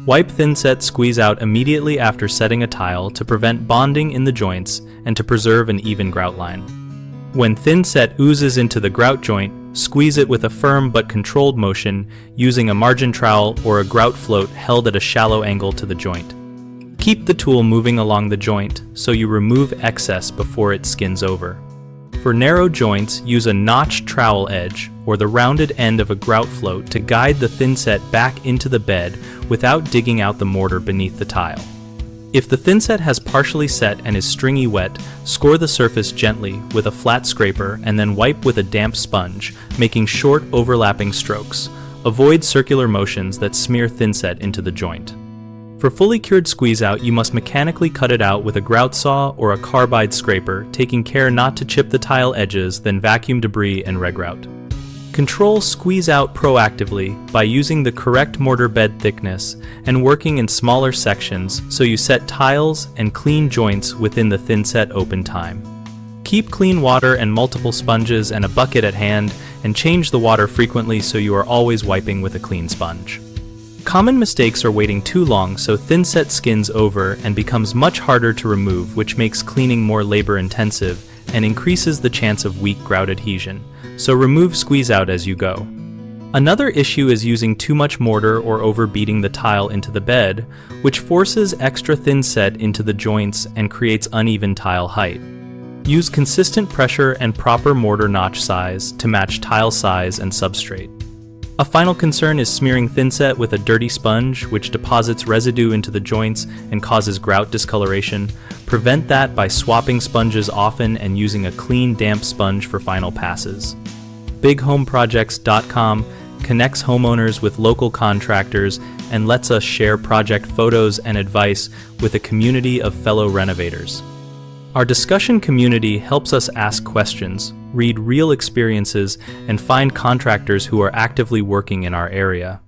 Wipe Thinset squeeze out immediately after setting a tile to prevent bonding in the joints and to preserve an even grout line. When Thinset oozes into the grout joint, squeeze it with a firm but controlled motion using a margin trowel or a grout float held at a shallow angle to the joint. Keep the tool moving along the joint so you remove excess before it skins over. For narrow joints, use a notched trowel edge or the rounded end of a grout float to guide the Thinset back into the bed without digging out the mortar beneath the tile. If the Thinset has partially set and is stringy wet, score the surface gently with a flat scraper and then wipe with a damp sponge, making short overlapping strokes. Avoid circular motions that smear Thinset into the joint. For fully cured squeeze-out, you must mechanically cut it out with a grout saw or a carbide scraper, taking care not to chip the tile edges, then vacuum debris and regrout. Control squeeze-out proactively by using the correct mortar bed thickness and working in smaller sections so you set tiles and clean joints within the Thinset open time. Keep clean water and multiple sponges and a bucket at hand, and change the water frequently so you are always wiping with a clean sponge. Common mistakes are waiting too long, so Thinset skins over and becomes much harder to remove, which makes cleaning more labor-intensive and increases the chance of weak grout adhesion, so remove squeeze-out as you go. Another issue is using too much mortar or overbeating the tile into the bed, which forces extra Thinset into the joints and creates uneven tile height. Use consistent pressure and proper mortar notch size to match tile size and substrate. A final concern is smearing Thinset with a dirty sponge, which deposits residue into the joints and causes grout discoloration. Prevent that by swapping sponges often and using a clean, damp sponge for final passes. BigHomeProjects.com connects homeowners with local contractors and lets us share project photos and advice with a community of fellow renovators. Our discussion community helps us ask questions, read real experiences, and find contractors who are actively working in our area.